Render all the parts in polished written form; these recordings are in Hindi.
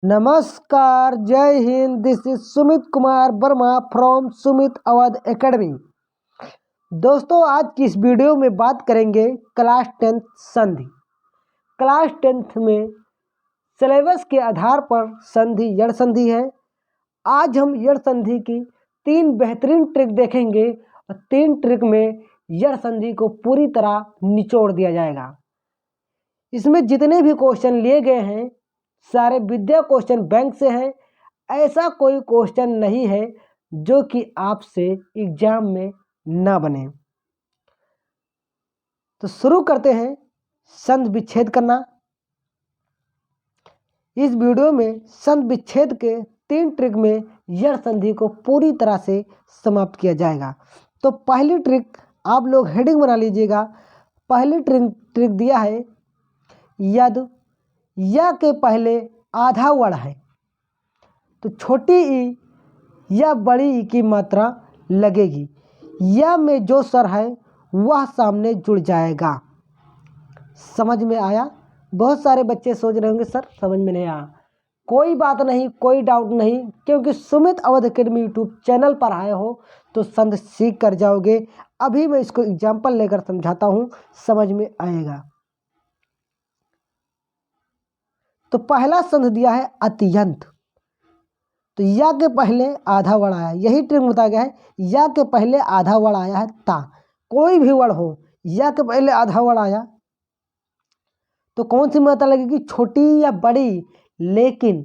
नमस्कार, जय Hind. This is Sumit Kumar Verma from Sumit Awadh academy. दोस्तों, आज की इस वीडियो में बात करेंगे क्लास 10th संधि। क्लास 10th में सिलेबस के आधार पर संधि यड़ संधि है। आज हम यड़ संधि की 3 बेहतरीन ट्रिक देखेंगे और 3 ट्रिक में यड़ संधि को पूरी तरह निचोड़ दिया जाएगा। इसमें जितने भी क्वेश्चन लिए गए हैं सारे विद्या क्वेश्चन बैंक से हैं। ऐसा कोई क्वेश्चन नहीं है जो कि आपसे एग्जाम में ना बने। तो शुरू करते हैं संधि विच्छेद करना। इस वीडियो में संधि विच्छेद के 3 ट्रिक में यड़ संधि को पूरी तरह से समाप्त किया जाएगा। तो पहली ट्रिक आप लोग हेडिंग बना लीजिएगा। पहली ट्रिक दिया है यद या के पहले आधा वर्ण है तो छोटी ई या बड़ी ई की मात्रा लगेगी। या में जो स्वर है वह सामने जुड़ जाएगा। समझ में आया? बहुत सारे बच्चे सोच रहे होंगे सर समझ में नहीं आया। कोई बात नहीं, कोई डाउट नहीं, क्योंकि Sumit Awadh academy YouTube channel पर आए हो तो संधि सीख कर जाओगे। अभी मैं इसको एग्जाम्पल लेकर समझाता हूँ, समझ में आएगा। तो पहला संधि दिया है अत्यंत। तो या के पहले आधा वर्ण आया, यही ट्रिक बताया गया है। या के पहले आधा वर्ण आया है ता। कोई भी वर्ण हो, या के पहले आधा वर्ण आया तो कौन सी मात्रा लगेगी? छोटी या बड़ी। लेकिन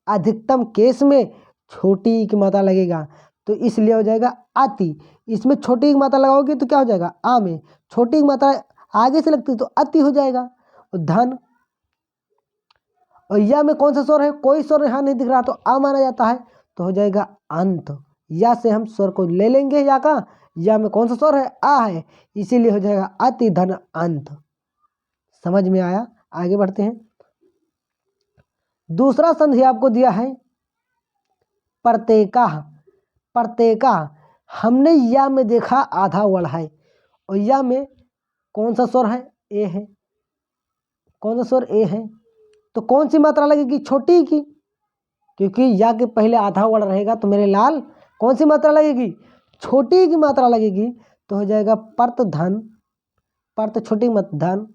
अधिकतम केस में छोटी की मात्रा लगेगा, तो इसलिए हो जाएगा अति। इसमें छोटी की मात्रा लगाओगे तो क्या हो जाएगा? आ में छोटी की मात्रा आगे से लगती तो अति हो जाएगा। और धन और या में कौन सा स्वर है? कोई स्वर यहाँ नहीं दिख रहा तो आ माना जाता है, तो हो जाएगा अंत। या से हम स्वर को ले लेंगे या का। या में कौन सा स्वर है? आ है, इसीलिए हो जाएगा अति धन अंत। समझ में आया? आगे बढ़ते हैं। दूसरा संधि आपको दिया है प्रत्येका। प्रत्येका हमने या में देखा आधा वर्ण है और या में कौन सा स्वर है? ए है। कौन सा स्वर? ए है। तो कौन सी मात्रा लगेगी? छोटी की, क्योंकि या के पहले आधा वर्ण रहेगा तो मेरे लाल कौन सी मात्रा लगेगी? छोटी की मात्रा लगेगी, तो हो जाएगा पर्त धन, पर्त छोटी मत धन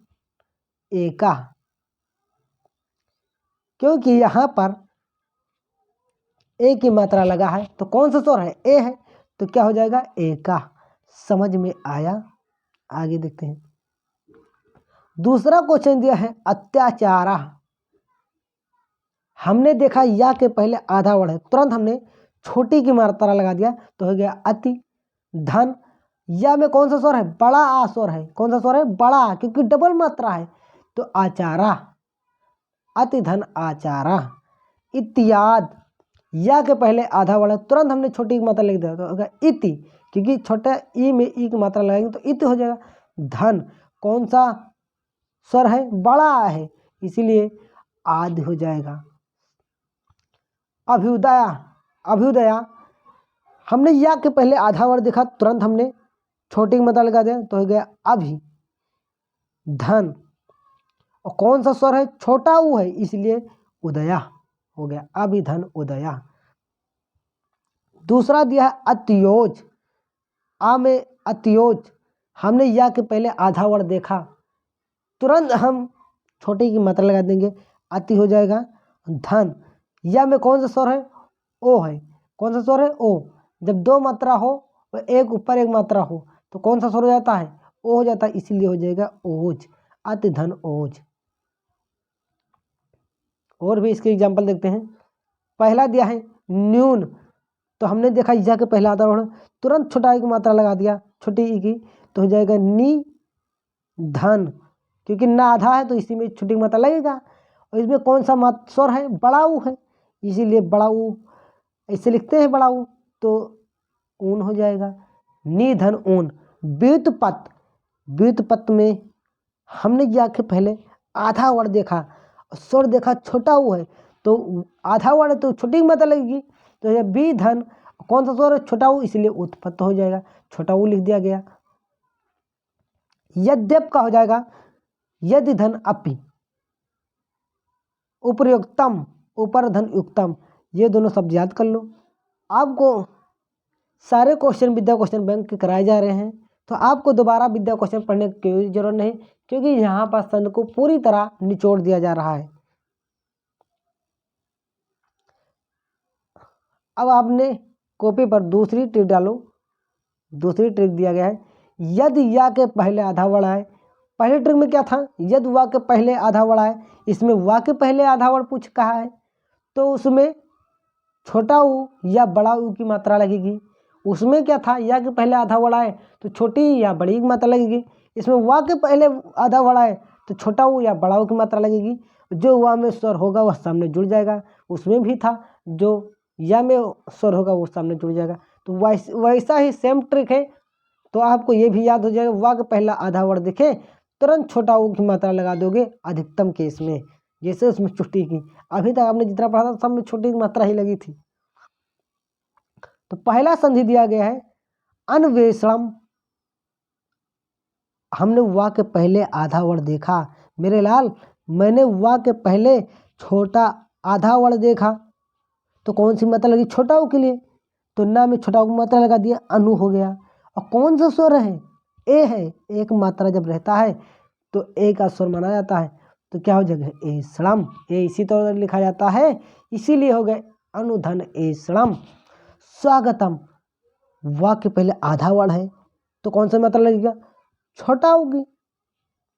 एका। क्योंकि यहाँ पर ए की मात्रा लगा है तो कौन सा स्वर है? ए है, तो क्या हो जाएगा? एका। समझ में आया? आगे देखते हैं। दूसरा क्वेश्चन दिया है अत्याचारा। हमने देखा या के पहले आधा वर्ण है, तुरंत हमने छोटी की मात्रा लगा दिया तो हो गया अति धन। या में कौन सा स्वर है? बड़ा आ स्वर है। कौन सा स्वर है? बड़ा आ, क्योंकि डबल मात्रा है तो आचारा, अति धन आचारा। इत्याद या के पहले आधा वर्ण है, तुरंत हमने छोटी की मात्रा लिख दिया तो होगा इति, क्योंकि छोटा ई में ई की मात्रा लगाएंगे तो इति हो जाएगा। धन कौन सा स्वर है? बड़ा आ है, इसीलिए आदि हो जाएगा। अभ्युदया। अभ्युदया हमने या के पहले आधा वर्ण देखा, तुरंत हमने छोटी की मात्रा लगा दिया तो हो गया अभि धन। और कौन सा स्वर है? छोटा ऊ है, इसलिए उदया हो गया अभिधन उदया। दूसरा दिया है अतियोज। आ में अतियोज हमने या के पहले आधा वर्ण देखा, तुरंत हम छोटी की मात्रा लगा देंगे, अति हो जाएगा धन। या में कौन सा स्वर है? ओ है। कौन सा स्वर है? ओ। जब दो मात्रा हो और एक ऊपर एक मात्रा हो तो कौन सा स्वर हो जाता है? ओ हो जाता है, इसीलिए हो जाएगा ओज, अति धन ओज। और भी इसके एग्जाम्पल देखते हैं। पहला दिया है न्यून। तो हमने देखा या के पहला आधा वर्ण, तुरंत छोटा ई की मात्रा लगा दिया, छोटी ई की, तो हो जाएगा नी धन, क्योंकि ना आधा है तो इसी में छोटी की मात्रा लगेगा। और इसमें कौन सा स्वर है? बड़ा ऊ है, इसीलिए बड़ा ऊ ऐसे लिखते हैं बड़ा ऊ, तो ऊन हो जाएगा निधन ऊन। व्युत्पत्त। व्युत्पत्त में हमने या के पहले आधा वर्ण देखा, स्वर देखा छोटा ऊ है तो आधा वर्ण तो छोटी की मात्रा लगेगी, तो यह बी धन कौन सा स्वर है? छोटा ऊ, इसलिए उत्पत्त हो जाएगा, छोटा ऊ लिख दिया गया। यद्यप का हो जाएगा यदि धन अपि। उपयुक्तम। ऊपर धन युक्तम, ये दोनों शब्द याद कर लो। आपको सारे क्वेश्चन विद्या क्वेश्चन बैंक के कराए जा रहे हैं, तो आपको दोबारा विद्या क्वेश्चन पढ़ने की कोई जरूरत नहीं, क्योंकि यहाँ पर संध को पूरी तरह निचोड़ दिया जा रहा है। अब आपने कॉपी पर दूसरी ट्रिक डालो। दूसरी ट्रिक दिया गया है, यदि या के पहले आधा वर्ड आए। पहले ट्रिक में क्या था, यदि वा के पहले आधा वर्ड आए, इसमें वा के पहले आधा वर्ड पूछ कहा है, तो उसमें छोटा ऊ या बड़ा ऊ की मात्रा लगेगी। उसमें क्या था, या के पहले आधा वर्ड आए तो छोटी या बड़ी की मात्रा लगेगी। इसमें वा के पहले आधा वर्ड आए तो छोटा ऊ या बड़ा ऊ की मात्रा लगेगी। जो वा में स्वर होगा वह सामने जुड़ जाएगा। उसमें भी था, जो या में स्वर होगा वो सामने जुड़ जाएगा। तो वैसा ही सेम ट्रिक है। तो आपको ये भी याद हो जाएगा, वा का पहला आधा वर्ड दिखे तुरंत छोटा ऊ की मात्रा लगा दोगे अधिकतम केस में, जैसे उसमें छोटी की। अभी तक आपने जितना पढ़ा था सब में छोटी की मात्रा ही लगी थी। तो पहला संधि दिया गया है अन्वेषणम। हमने वा के पहले आधा वर्ड देखा मेरे लाल, मैंने वा के पहले छोटा आधा वर्ड देखा, तो कौन सी मात्रा लगी, छोटा ऊ के लिए, तो ना में छोटा ऊ मात्रा लगा दिया, अनु हो गया। और कौन सा स्वर है, ए है। एक मात्रा जब रहता है तो ए का स्वर माना जाता है, तो क्या हो जाएगा, ए श्रम। ए इसी तरह लिखा जाता है, इसीलिए हो गए अनुधन ए श्रम। स्वागतम, वा के पहले आधा वर्ड है, तो कौन सा मात्रा लगेगा, छोटा होगी,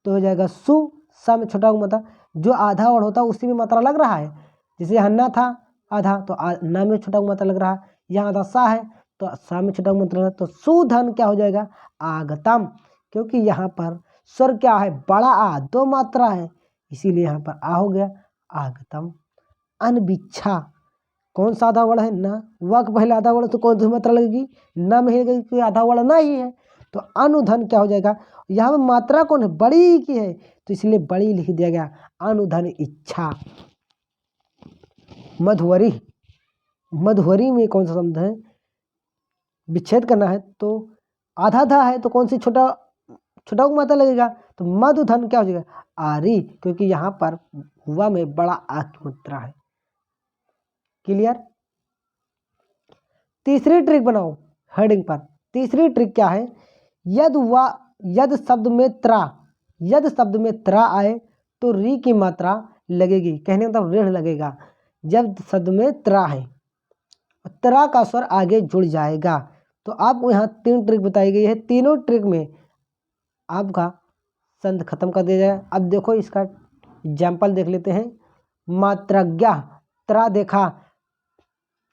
तो हो जाएगा सु। सा में छोटा मात्रा, जो आधा वर्ड होता है उसी में मात्रा लग रहा है। जैसे हन्ना था आधा, तो ना में छोटा मात्रा लग रहा है। यहाँ आधा सा है तो सा में छोटा मात्रा है, तो सुधन क्या हो जाएगा, आगतम। क्योंकि यहाँ पर स्वर क्या है, बड़ा आ, दो मात्रा है, इसीलिए यहाँ पर आ हो गया आगतम। अनबिच्छा, कौन सा आधा वर्ड है, ना। वा का पहले आधा वर्ड तो कौन सी मात्रा लगेगी, ना में लगेगी, कोई आधा वर्ड ना ही है, तो अनुधन क्या हो जाएगा। यहाँ में मात्रा कौन है, बड़ी की है, तो इसलिए बड़ी लिख दिया गया अनुधन इच्छा। मधुवरी, मधुवरी में कौन सा शब्द है, विच्छेद करना है, तो आधा धा है, तो कौन सी छोटा को मात्रा लगेगा, तो मधुधन क्या हो जाएगा, आरी, क्योंकि यहाँ पर हुआ में बड़ा आ की मात्रा है। क्लियर। तीसरी ट्रिक बनाओ हेडिंग पर। तीसरी ट्रिक क्या है, यद शब्द में त्रा, यद शब्द में त्रा आए तो री की मात्रा लगेगी। कहने का मतलब ऋण लगेगा। जब शब्द में त्रा है, त्रा का स्वर आगे जुड़ जाएगा। तो आपको यहाँ 3 ट्रिक बताई गई है, तीनों ट्रिक में आपका संध खत्म कर दिया जाए। अब देखो इसका एग्जाम्पल देख लेते हैं। मात्राज्ञा, त्रा देखा,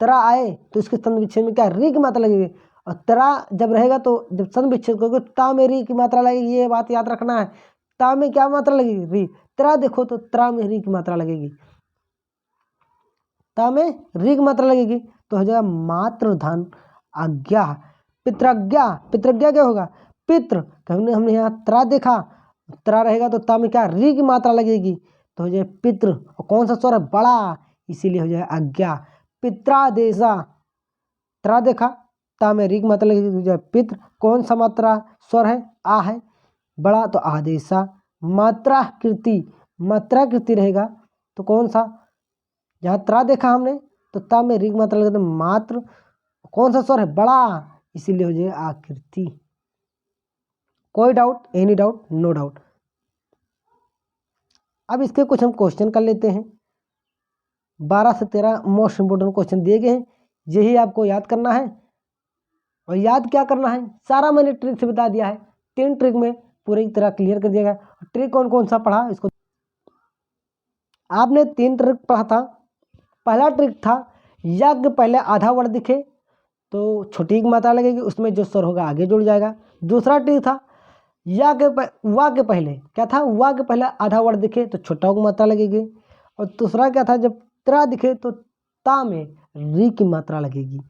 त्रा आए तो इसके संध विच्छेद में क्या, री की मात्रा लगेगी। और त्रा जब रहेगा तो जब संध विच्छेद करोगे ता में री की मात्रा लगेगी, ये बात याद रखना है। ता में क्या मात्रा लगेगी, री। त्रा देखो तो त्रा में री की मात्रा लगेगी, ता में री की मात्रा लगेगी, तो हो जाएगा मातृधन आज्ञा। पितृज्ञा, पितृज्ञा क्या होगा, पितृ। हमने यहाँ त्रा देखा, त्रा रहेगा तो ता में क्या, री की मात्रा लगेगी, तो हो जाए पितृ। और कौन सा स्वर है, बड़ा, इसीलिए हो जाए आज्ञा। पित्रादेशा, त्रा देखा, ता में री की मात्रा लगेगी, हो जाए पितृ। कौन सा मात्रा स्वर है, आ है, बड़ा, तो आदेशा। मात्रा कृति, मात्रा कृति रहेगा तो कौन सा, जहाँ त्रा देखा हमने तो ता में री की मात्रा लगेगी, मात्र। कौन सा स्वर है, बड़ा, इसीलिए हो जाए आकृति। कोई doubt, any doubt, no doubt. अब इसके कुछ हम क्वेश्चन कर लेते हैं। 12 से 13 मोस्ट इंपोर्टेंट क्वेश्चन दिए गए हैं, यही आपको याद करना है। और याद क्या करना है, सारा मैंने ट्रिक से बता दिया है। 3 ट्रिक में पूरी तरह क्लियर कर दिया गया। ट्रिक कौन कौन सा पढ़ा, इसको आपने 3 ट्रिक पढ़ा था। पहला ट्रिक था, यज्ञ पहले आधा वर्ड दिखे तो छोटी की मात्रा लगेगी, उसमें जो स्वर होगा आगे जुड़ जाएगा। दूसरा ट्रिक था, वा के पहले क्या था, वा के पहले आधा वर्ड दिखे तो छोटा की मात्रा लगेगी। और दूसरा क्या था, जब त्रा दिखे तो ता में री की मात्रा लगेगी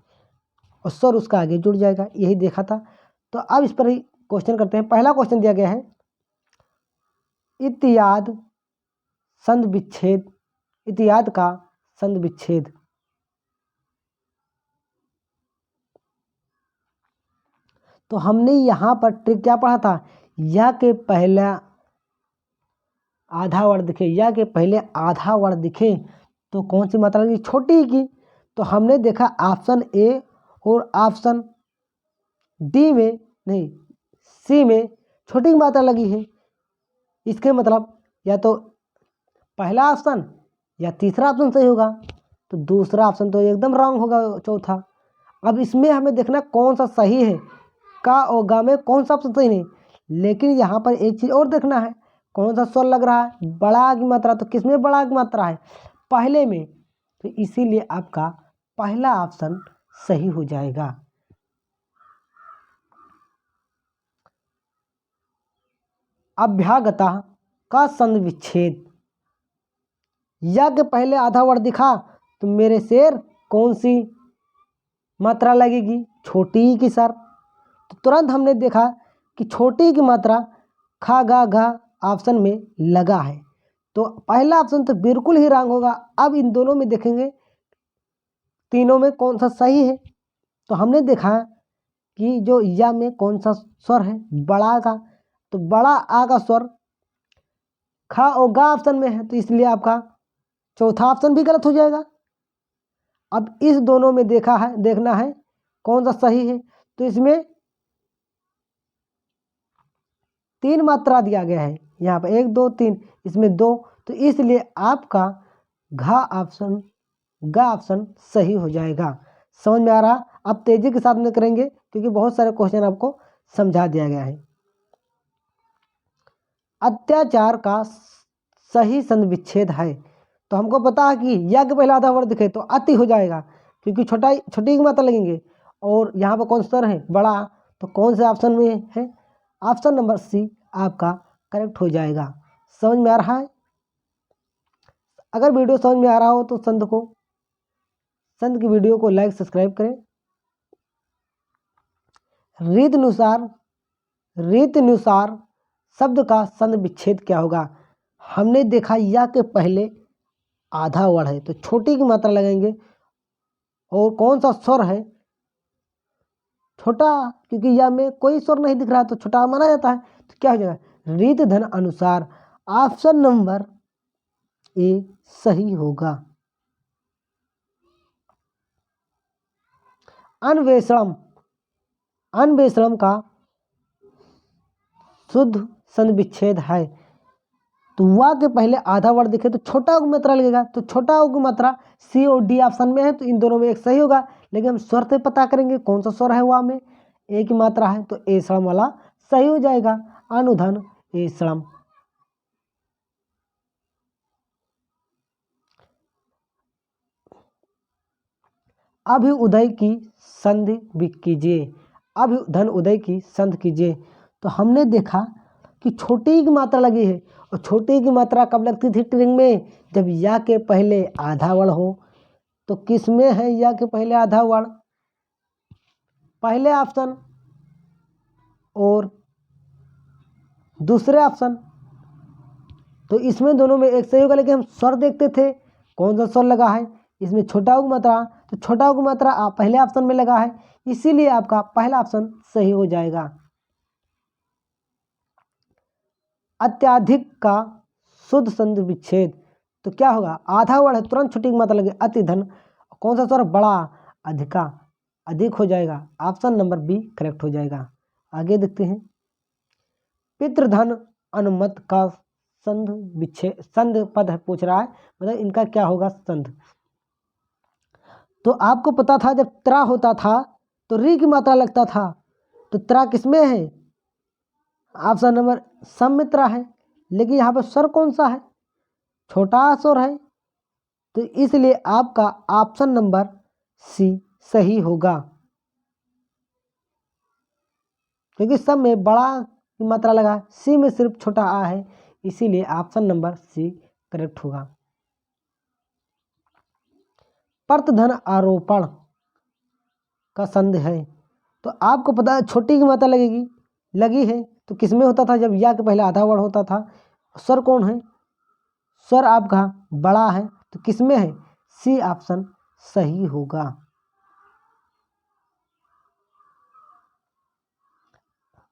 और स्वर उसका आगे जुड़ जाएगा, यही देखा था। तो अब इस पर ही क्वेश्चन करते हैं। पहला क्वेश्चन दिया गया है, इत्याद संध विच्छेद, इत्याद का संध विच्छेद। तो हमने यहाँ पर ट्रिक क्या पढ़ा था, या के पहला आधा वर्ड दिखे, या के पहले आधा वर्ड दिखे तो कौन सी मात्रा लगी? छोटी की। तो हमने देखा ऑप्शन ए और ऑप्शन डी में नहीं, सी में छोटी की मात्रा लगी है। इसके मतलब या तो पहला ऑप्शन या तीसरा ऑप्शन सही होगा, तो दूसरा ऑप्शन तो एकदम रॉन्ग होगा, चौथा। अब इसमें हमें देखना कौन सा सही है, का और गा में कौन सा ऑप्शन सही नहीं। लेकिन यहाँ पर एक चीज़ और देखना है, कौन सा स्वर लग रहा है? बड़ा की मात्रा। तो किसमें बड़ा की मात्रा है? पहले में। तो इसीलिए आपका पहला ऑप्शन सही हो जाएगा। अभ्यागता का संधि विच्छेद। या के पहले आधा वर्ड दिखा तो मेरे शेर कौन सी मात्रा लगेगी? छोटी की सर। तो तुरंत हमने देखा कि छोटी की मात्रा खा गा घा ऑप्शन में लगा है, तो पहला ऑप्शन तो बिल्कुल ही रॉन्ग होगा। अब इन दोनों में देखेंगे तीनों में कौन सा सही है। तो हमने देखा कि जो या में कौन सा स्वर है? बड़ा का। तो बड़ा आ का स्वर खा और गा ऑप्शन में है, तो इसलिए आपका चौथा ऑप्शन भी गलत हो जाएगा। अब इस दोनों में देखना है कौन सा सही है। तो इसमें तीन मात्रा दिया गया है, यहाँ पर 1 2 3, इसमें 2, तो इसलिए आपका गा ऑप्शन सही हो जाएगा। समझ में आ रहा? अब तेजी के साथ में करेंगे क्योंकि बहुत सारे क्वेश्चन आपको समझा दिया गया है। अत्याचार का सही संधि विच्छेद है। तो हमको पता है कि या के पहले आधा वर्ड दिखे तो अति हो जाएगा, क्योंकि छोटी की मात्रा लगेंगे। और यहाँ पर कौन सा स्वर है? बड़ा। तो कौन से ऑप्शन में है? ऑप्शन नंबर सी आपका करेक्ट हो जाएगा। समझ में आ रहा है? अगर वीडियो समझ में आ रहा हो तो संध की वीडियो को लाइक सब्सक्राइब करें। रीत अनुसार शब्द का संधि विच्छेद क्या होगा? हमने देखा या के पहले आधा वर्ड है तो छोटी की मात्रा लगाएंगे। और कौन सा स्वर है? छोटा, क्योंकि या में कोई स्वर नहीं दिख रहा तो छोटा माना जाता है। तो क्या हो जाएगा? रीत धन अनुसार। ऑप्शन नंबर ए सही होगा। अन्वेषण का शुद्ध संधि विच्छेद है। तो वा के पहले आधा वर्ड दिखे तो छोटा की मात्रा लगेगा, तो छोटा की मात्रा सी और डी ऑप्शन में है, तो इन दोनों में एक सही होगा। लेकिन हम स्वर से पता करेंगे कौन सा स्वर है वा में। ए की मात्रा है तो ए श्रम वाला सही हो जाएगा। अनुधन ए श्रम। अभ्युदय की संधि कीजिए। अभ्युधन उदय की संधि कीजिए। तो हमने देखा कि छोटी की मात्रा लगी है, और छोटी की मात्रा कब लगती थी स्ट्रिंग में? जब या के पहले आधा वर्ड हो। तो किस में है या के पहले आधा वर्ड? पहले ऑप्शन और दूसरे ऑप्शन। तो इसमें दोनों में एक सही होगा, लेकिन हम स्वर देखते थे कौन सा स्वर लगा है। इसमें छोटा की मात्रा, तो छोटा की मात्रा पहले ऑप्शन में लगा है, इसीलिए आपका पहला ऑप्शन सही हो जाएगा। अत्याधिक का शुद्ध संधि विच्छेद। तो क्या होगा? आधा वर्ड है तुरंत छोटी की मात्रा लगे, अति धन। कौन सा स्वर? बड़ा। अधिका, अधिक हो जाएगा। ऑप्शन नंबर बी करेक्ट हो जाएगा। आगे देखते हैं। पितृधन अनुमत का संध विच्छेद, संध पद है पूछ रहा है, मतलब इनका क्या होगा संध। तो आपको पता था जब त्रा होता था तो री की मात्रा लगता था, तो त्रा किसमें है? ऑप्शन नंबर सम में त्रा है। लेकिन यहाँ पर स्वर कौन सा है? छोटा स्वर है, तो इसलिए आपका ऑप्शन नंबर सी सही होगा, क्योंकि सब में बड़ा की मात्रा लगा, सी में सिर्फ छोटा आ है, इसीलिए ऑप्शन नंबर सी करेक्ट होगा। प्रतधन आरोपण का संधि है। तो आपको पता है छोटी की मात्रा लगी है, तो किसमें होता था? जब या के पहले आधा वर्ड होता था। स्वर कौन है? स्वर आपका बड़ा है, तो किसमें है? सी ऑप्शन सही होगा।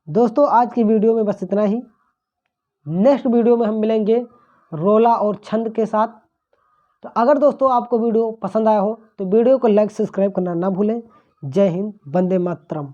दोस्तों आज की वीडियो में बस इतना ही। नेक्स्ट वीडियो में हम मिलेंगे रोला और छंद के साथ। तो अगर दोस्तों आपको वीडियो पसंद आया हो तो वीडियो को लाइक सब्सक्राइब करना ना भूलें। जय हिंद, वंदे मातरम।